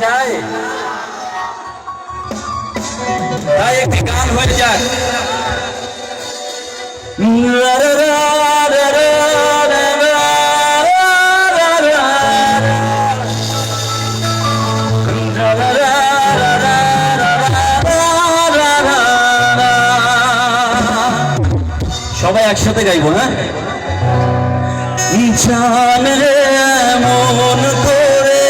যায়? তাই একটি গান হয়ে যায়। সবাই একসাথে গাইবো, হ্যাঁ? জান রে মন করে,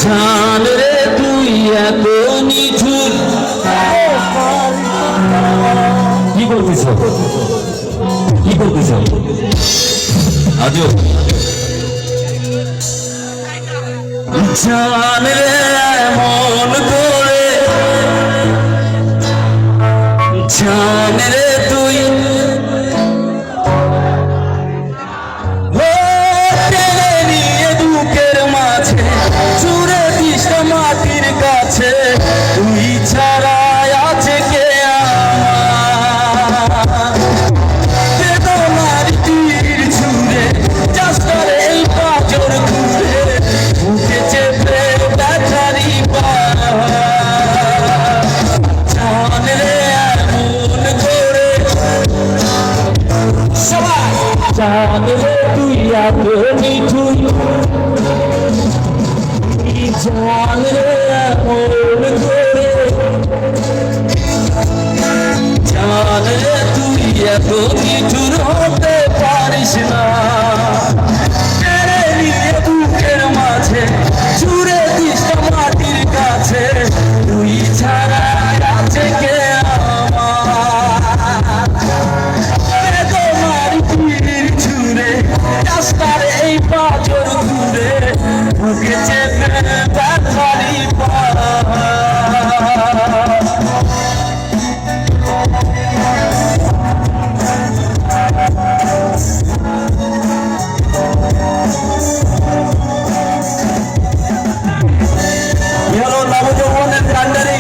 জান রে তুই এত নিঠুর। কি করতেছ, কি করতেছ আজও? জান রে মন করে, জান রে তুই নিয়ে বুকের মাঝে চুরে দিস মাটির কাছে, তুই ছাড়া আছে কে আমার তীর ছুড়ে চাষার এই পাঁচর ঘুরে বুকে চেপে ব্যথারি পা। জান রে এমন করে, জান রে তুই এত নিঠুর, জান রে এমন করে, জান রে তুই এত নিঠুর হতে পারিস না। নিয়ে বুকের মাঝে চুরে দিস মাটির কাছে, তুই ছাড়া আছে কে আমার তীর ছুড়ে রাস্তার এই পাঁচর ঘুরে বুকে চেপে ব্যথারি পা। নবযৌবনের কান্ডারি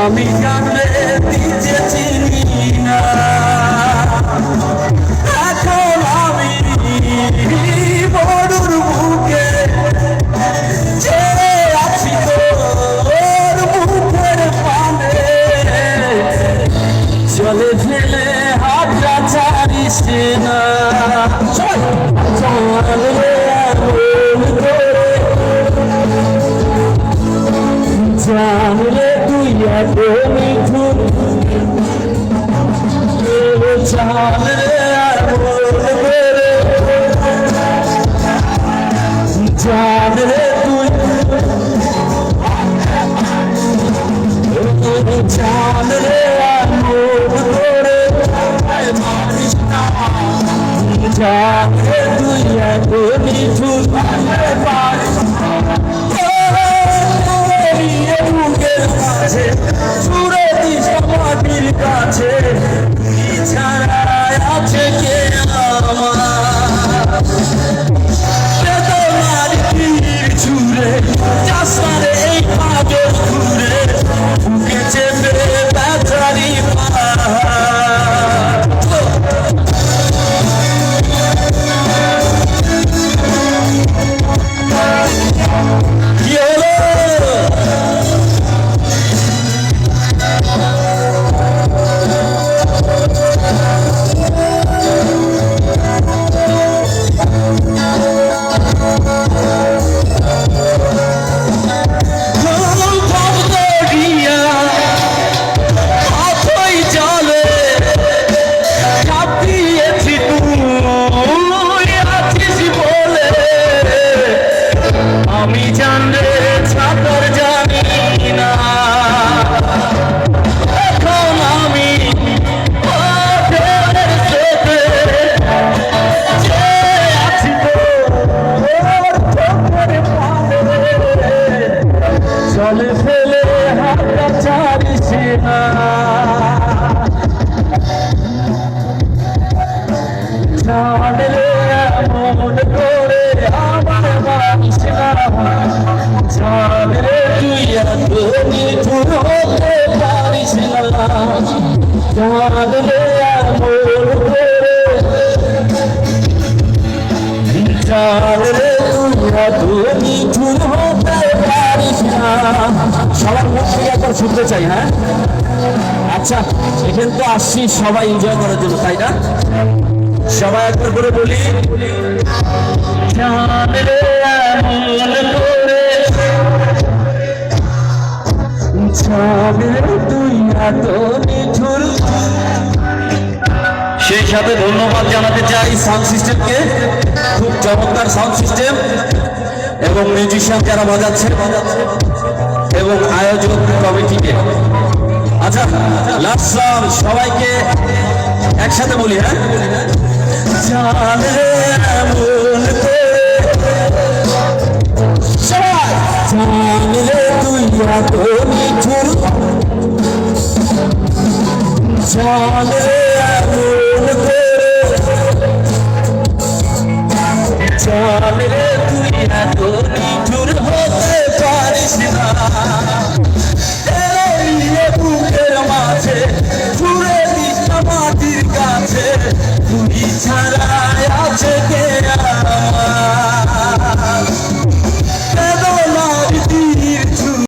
আমি জানলে দিতে চিনি না, এখন আমি বড়ুর বুকে ছেড়ে আছি তোর মুখের পানে, চলে ফেলে হাতটা ছাড়িস না। জান রে এমন করে, জান রে তুই এত নিঠুর, জান রে এমন করে, জান রে তুই, জান রে এমন করে, জান রে তুই এত নিঠুর বুকের মাঝে চুরে দিস মাটির কাছে, তুই ছাড়া আছে কে আমার তোমার তীর ছুড়ে চাষার এই পাঁচর ঘুরে বুকে চেপে ব্যথারি পা। কি হলো? এমন করে আমার মানিস না জান রে তুই এত নিঠুর হতে পারিস না জান রে এমন করে জান রে তুই এত নিঠুর হতে পারিস না সবার মুখ থেকে একবার শুনতে চাই হ্যাঁ আচ্ছা এখানে তো আসছি সবাই এনজয় করার জন্য তাই না সবাই একবার করে বলি জান রে এমন করে জান রে তুই এত নিঠুর সেই সাথে ধন্যবাদ জানাতে চাই সাউন্ড সিস্টেমকে খুব চমৎকার সাউন্ড সিস্টেম এবং মিউজিশিয়ান যারা বাজাচ্ছে এবং আয়োজক কমিটিকে আচ্ছা লাস্ট সং সবাইকে একসাথে বলি হ্যাঁ জান রে এমন করে সবাই জান রে তুই এত নিঠুর জান রে এমন করে জান রে তুই এত নিঠুর হতে পারিস না বুকের মাঝে ছুড়ে দিস না মাটির কাছে তুই ছাড়া আছে কে